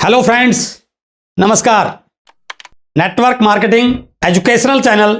Hello friends, नमस्कार। Network marketing educational channel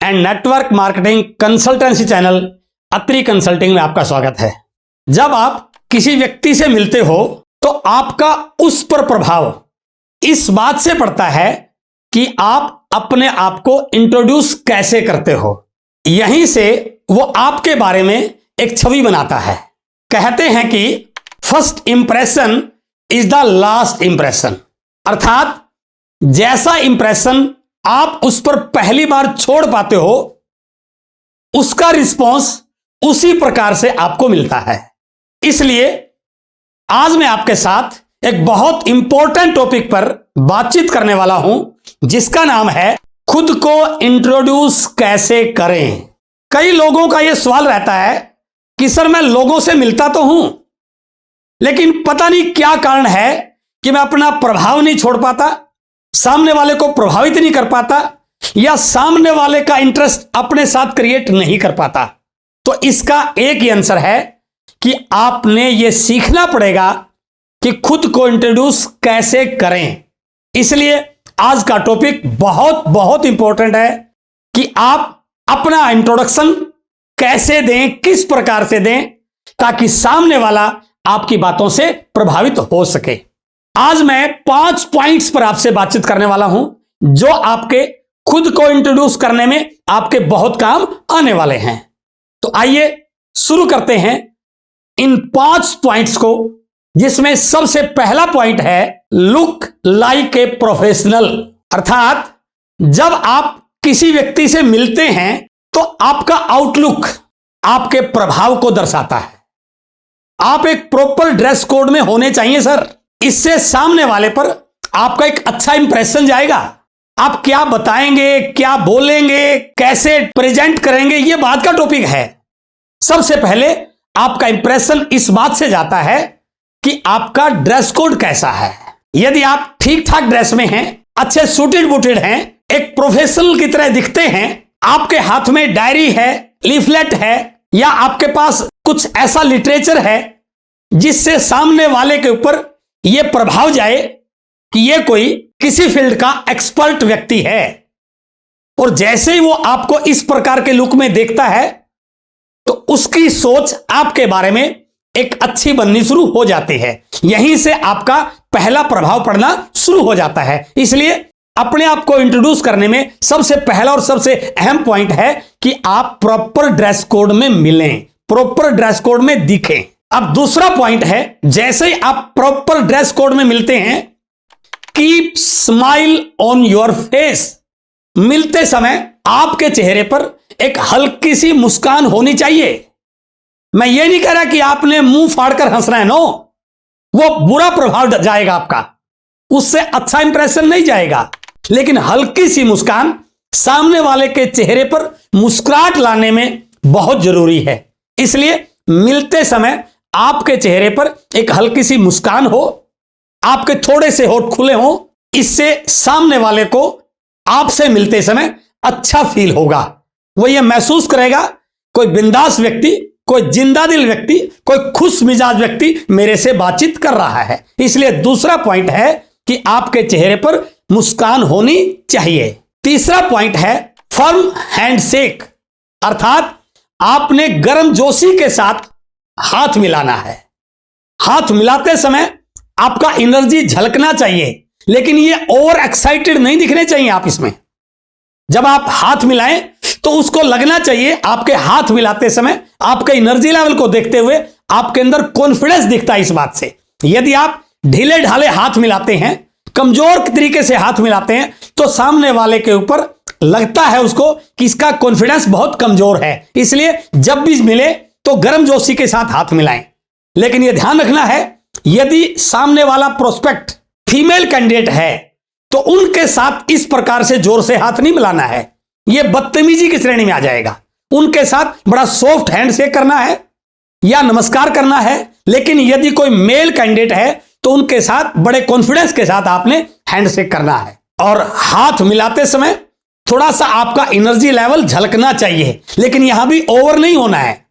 and network marketing consultancy channel Atri consulting में आपका स्वागत है। जब आप किसी व्यक्ति से मिलते हो तो आपका उस पर प्रभाव इस बात से पड़ता है कि आप अपने आप को इंट्रोड्यूस कैसे करते हो। यहीं से वो आपके बारे में एक छवि बनाता है। कहते हैं कि first impression is the last impression, अर्थात जैसा इंप्रेशन आप उस पर पहली बार छोड़ पाते हो उसका रिस्पॉन्स उसी प्रकार से आपको मिलता है। इसलिए आज मैं आपके साथ एक बहुत इंपॉर्टेंट टॉपिक पर बातचीत करने वाला हूं जिसका नाम है खुद को इंट्रोड्यूस कैसे करें। कई लोगों का यह सवाल रहता है कि सर मैं लोगों से मिलता तो हूं लेकिन पता नहीं क्या कारण है कि मैं अपना प्रभाव नहीं छोड़ पाता, सामने वाले को प्रभावित नहीं कर पाता या सामने वाले का इंटरेस्ट अपने साथ क्रिएट नहीं कर पाता। तो इसका एक ही आंसर है कि आपने यह सीखना पड़ेगा कि खुद को इंट्रोड्यूस कैसे करें। इसलिए आज का टॉपिक बहुत बहुत इंपॉर्टेंट है कि आप अपना इंट्रोडक्शन कैसे दें, किस प्रकार से दें ताकि सामने वाला आपकी बातों से प्रभावित हो सके। आज मैं 5 पॉइंट्स पर आपसे बातचीत करने वाला हूं जो आपके खुद को इंट्रोड्यूस करने में आपके बहुत काम आने वाले हैं। तो आइए शुरू करते हैं इन 5 पॉइंट्स को, जिसमें सबसे पहला पॉइंट है लुक लाइक ए प्रोफेशनल। अर्थात जब आप किसी व्यक्ति से मिलते हैं तो आपका आउटलुक आपके प्रभाव को दर्शाता है। आप एक प्रॉपर ड्रेस कोड में होने चाहिए सर, इससे सामने वाले पर आपका एक अच्छा इंप्रेशन जाएगा। आप क्या बताएंगे, क्या बोलेंगे, कैसे प्रेजेंट करेंगे, यह बात का टॉपिक है। सबसे पहले आपका इंप्रेशन इस बात से जाता है कि आपका ड्रेस कोड कैसा है। यदि आप ठीक ठाक ड्रेस में हैं, अच्छे सूटेड बूटेड हैं, एक प्रोफेशनल की तरह दिखते हैं, आपके हाथ में डायरी है, लीफलेट है या आपके पास कुछ ऐसा लिटरेचर है जिससे सामने वाले के ऊपर यह प्रभाव जाए कि यह कोई किसी फील्ड का एक्सपर्ट व्यक्ति है, और जैसे ही वो आपको इस प्रकार के लुक में देखता है तो उसकी सोच आपके बारे में एक अच्छी बननी शुरू हो जाती है। यहीं से आपका पहला प्रभाव पड़ना शुरू हो जाता है। इसलिए अपने आप को इंट्रोड्यूस करने में सबसे पहला और सबसे अहम पॉइंट है कि आप प्रॉपर ड्रेस कोड में मिलें, प्रॉपर ड्रेस कोड में दिखें। अब दूसरा पॉइंट है, जैसे ही आप प्रॉपर ड्रेस कोड में मिलते हैं, keep smile on your face. मिलते समय आपके चेहरे पर एक हल्की सी मुस्कान होनी चाहिए। मैं ये नहीं कह रहा कि आपने मुंह फाड़कर हंसना है, नो, वो बुरा प्रभाव जाएगा आपका, उससे अच्छा इंप्रेशन नहीं जाएगा। लेकिन हल्की सी मुस्कान सामने वाले के चेहरे पर मुस्कुराहट लाने में बहुत जरूरी है। इसलिए मिलते समय आपके चेहरे पर एक हल्की सी मुस्कान हो, आपके थोड़े से होठ खुले हो, इससे सामने वाले को आपसे मिलते समय अच्छा फील होगा। वो ये महसूस करेगा कोई बिंदास व्यक्ति, कोई जिंदा दिल व्यक्ति, कोई खुश मिजाज व्यक्ति मेरे से बातचीत कर रहा है। इसलिए दूसरा पॉइंट है कि आपके चेहरे पर मुस्कान होनी चाहिए। तीसरा पॉइंट है फर्म हैंडशेक, अर्थात आपने गर्मजोशी के साथ हाथ मिलाना है। हाथ मिलाते समय आपका एनर्जी झलकना चाहिए, लेकिन ये ओवर एक्साइटेड नहीं दिखने चाहिए आप इसमें। जब आप हाथ मिलाएं तो उसको लगना चाहिए आपके हाथ मिलाते समय आपके एनर्जी लेवल को देखते हुए आपके अंदर कॉन्फिडेंस दिखता है इस बात से। यदि आप ढीले ढाले हाथ मिलाते हैं, कमजोर तरीके से हाथ मिलाते हैं, तो सामने वाले के ऊपर लगता है उसको कि इसका कॉन्फिडेंस बहुत कमजोर है। इसलिए जब भी मिले तो गर्मजोशी के साथ हाथ मिलाएं। लेकिन यह ध्यान रखना है, यदि सामने वाला प्रोस्पेक्ट फीमेल कैंडिडेट है तो उनके साथ इस प्रकार से जोर से हाथ नहीं मिलाना है, यह बदतमीजी की श्रेणी में आ जाएगा। उनके साथ बड़ा सॉफ्ट हैंडशेक करना है या नमस्कार करना है। लेकिन यदि कोई मेल कैंडिडेट है तो उनके साथ बड़े कॉन्फिडेंस के साथ आपने हैंडशेक करना है। और हाथ मिलाते समय थोड़ा सा आपका एनर्जी लेवल झलकना चाहिए, लेकिन यहां भी ओवर नहीं होना है,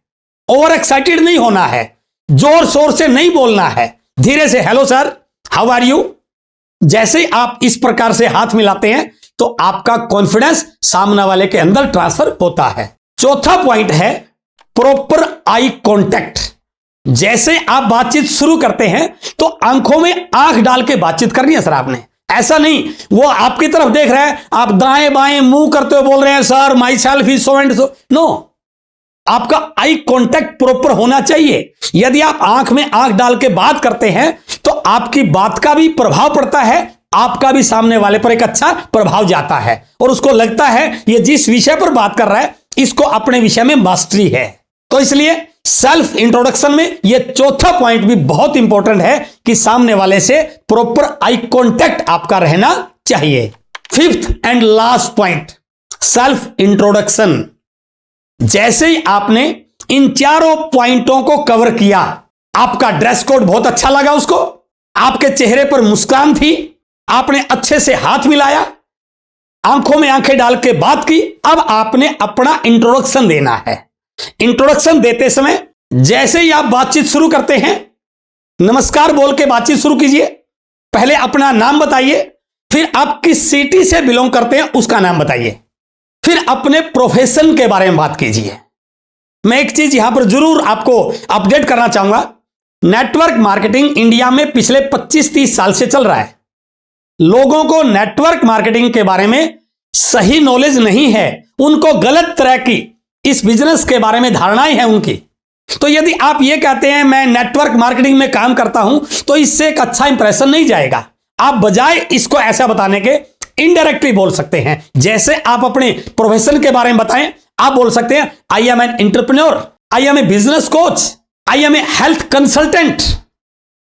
ओवर एक्साइटेड नहीं होना है, जोर शोर से नहीं बोलना है। धीरे से hello sir, how are you, जैसे ही आप इस प्रकार से हाथ मिलाते हैं तो आपका कॉन्फिडेंस सामने वाले के अंदर ट्रांसफर होता है। चौथा पॉइंट है प्रॉपर आई कांटेक्ट। जैसे आप बातचीत शुरू करते हैं तो आंखों में आंख डाल के बातचीत करनी है सर आपने। ऐसा नहीं वो आपकी तरफ देख रहा है, आप दाएं बाएं मुंह करते हुए बोल रहे हैं sir myself is so and so. No, आपका आई कांटेक्ट प्रॉपर होना चाहिए। यदि आप आंख में आंख डाल के बात करते हैं तो आपकी बात का भी प्रभाव पड़ता है, आपका भी सामने वाले पर एक अच्छा प्रभाव जाता है और उसको लगता है ये जिस विषय पर बात कर रहा है इसको अपने विषय में मास्टरी है। तो इसलिए सेल्फ इंट्रोडक्शन में यह चौथा पॉइंट भी बहुत इंपॉर्टेंट है कि सामने वाले से प्रॉपर आई कांटेक्ट आपका रहना चाहिए। Fifth and last point, self introduction. जैसे ही आपने इन चारों पॉइंटों को कवर किया, आपका ड्रेस कोड बहुत अच्छा लगा उसको, आपके चेहरे पर मुस्कान थी, आपने अच्छे से हाथ मिलाया, आंखों में आंखें डाल के बात की, अब आपने अपना इंट्रोडक्शन देना है। इंट्रोडक्शन देते समय जैसे ही आप बातचीत शुरू करते हैं, नमस्कार बोल के बातचीत शुरू कीजिए। पहले अपना नाम बताइए, फिर आप किस सिटी से बिलोंग करते हैं उसका नाम बताइए, फिर अपने प्रोफेशन के बारे में बात कीजिए। मैं एक चीज यहां पर जरूर आपको अपडेट करना चाहूंगा, नेटवर्क मार्केटिंग इंडिया में पिछले 25-30 साल से चल रहा है। लोगों को नेटवर्क मार्केटिंग के बारे में सही नॉलेज नहीं है, उनको गलत तरह की इस बिजनेस के बारे में धारणाएं हैं उनकी। तो यदि आप ये कहते हैं मैं नेटवर्क मार्केटिंग में काम करता हूं तो इससे एक अच्छा इंप्रेशन नहीं जाएगा। आप बजाय इसको ऐसा बताने के इनडायरेक्टली बोल सकते हैं। जैसे आप अपने प्रोफेशन के बारे में बताएं, आप बोल सकते हैं I am an entrepreneur, I am a business coach, I am a health consultant.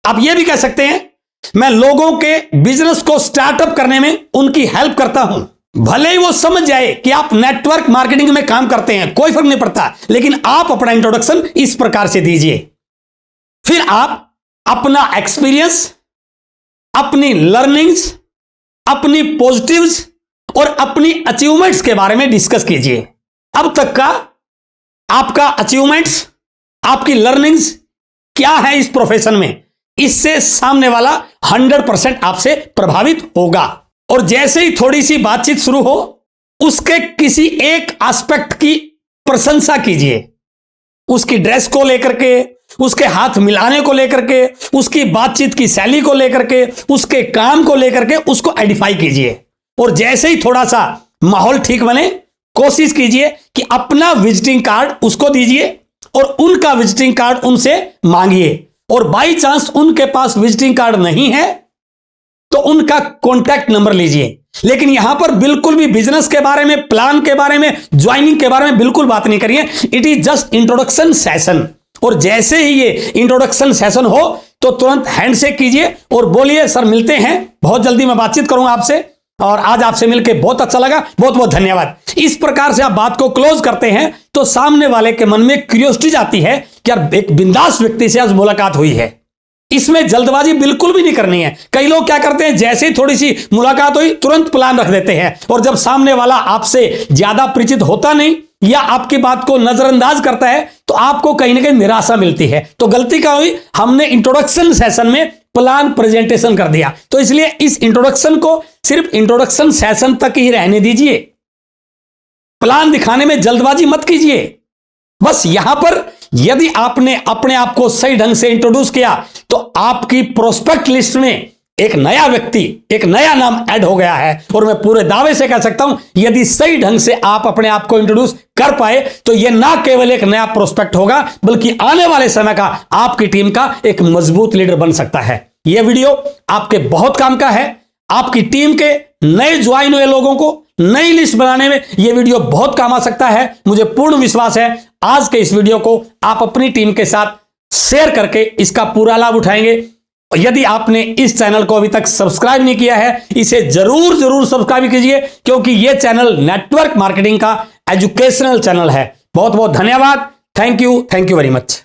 आप यह भी कह सकते हैं मैं लोगों के बिजनेस को स्टार्टअप करने में उनकी हेल्प करता हूं। भले ही वो समझ जाए कि आप नेटवर्क मार्केटिंग में काम करते हैं, कोई फर्क नहीं पड़ता, लेकिन आप अपना इंट्रोडक्शन इस प्रकार से दीजिए। फिर आप अपना एक्सपीरियंस, अपनी लर्निंग्स, अपनी पॉजिटिव्स और अपनी अचीवमेंट्स के बारे में डिस्कस कीजिए। अब तक का आपका अचीवमेंट्स, आपकी लर्निंग्स क्या है इस प्रोफेशन में, इससे सामने वाला 100% आपसे प्रभावित होगा। और जैसे ही थोड़ी सी बातचीत शुरू हो, उसके किसी एक एस्पेक्ट की प्रशंसा कीजिए। उसकी ड्रेस को लेकर के, उसके हाथ मिलाने को लेकर के, उसकी बातचीत की शैली को लेकर के, उसके काम को लेकर के उसको एडिफाई कीजिए। और जैसे ही थोड़ा सा माहौल ठीक बने, कोशिश कीजिए कि अपना विजिटिंग कार्ड उसको दीजिए और उनका विजिटिंग कार्ड उनसे मांगिए। और बाई चांस उनके पास विजिटिंग कार्ड नहीं है तो उनका कॉन्टैक्ट नंबर लीजिए। लेकिन यहां पर बिल्कुल भी बिजनेस के बारे में, प्लान के बारे में, ज्वाइनिंग के बारे में बिल्कुल बात नहीं करिए। It is just introduction session. और जैसे ही ये इंट्रोडक्शन सेशन हो तो तुरंत हैंडशेक कीजिए और बोलिए सर मिलते हैं, बहुत जल्दी मैं बातचीत करूंगा आपसे, और आज आपसे मिलकर बहुत अच्छा लगा, बहुत बहुत धन्यवाद। इस प्रकार से आप बात को क्लोज करते हैं तो सामने वाले के मन में क्यूरियोसिटी जाती है कि यार एक बिंदास व्यक्ति से आज मुलाकात हुई है। इसमें जल्दबाजी बिल्कुल भी नहीं करनी है। कई लोग क्या करते हैं, जैसे ही थोड़ी सी मुलाकात हुई तुरंत प्लान रख देते हैं, और जब सामने वाला आपसे ज्यादा परिचित होता नहीं या आपकी बात को नजरअंदाज करता है तो आपको कहीं ना कहीं निराशा मिलती है। तो गलती क्या हुई, हमने इंट्रोडक्शन सेशन में प्लान प्रेजेंटेशन कर दिया। तो इसलिए इस इंट्रोडक्शन को सिर्फ इंट्रोडक्शन सेशन तक ही रहने दीजिए। प्लान दिखाने में जल्दबाजी मत कीजिए। बस यहां पर यदि आपने अपने आप को सही ढंग से इंट्रोड्यूस किया तो आपकी प्रोस्पेक्ट लिस्ट में एक नया व्यक्ति, एक नया नाम ऐड हो गया है। और मैं पूरे दावे से कह सकता हूं यदि सही ढंग से आप अपने आप को इंट्रोड्यूस कर पाए तो यह ना केवल एक नया प्रोस्पेक्ट होगा बल्कि आने वाले समय का आपकी टीम का एक मजबूत लीडर बन सकता है। यह वीडियो आपके बहुत काम का है। आपकी टीम के नए ज्वाइन हुए लोगों को नई लिस्ट बनाने में यह वीडियो बहुत काम आ सकता है। मुझे पूर्ण विश्वास है आज के इस वीडियो को आप अपनी टीम के साथ शेयर करके इसका पूरा लाभ उठाएंगे। यदि आपने इस चैनल को अभी तक सब्सक्राइब नहीं किया है, इसे जरूर सब्सक्राइब कीजिए, क्योंकि यह चैनल नेटवर्क मार्केटिंग का एजुकेशनल चैनल है। बहुत बहुत धन्यवाद। Thank you very much.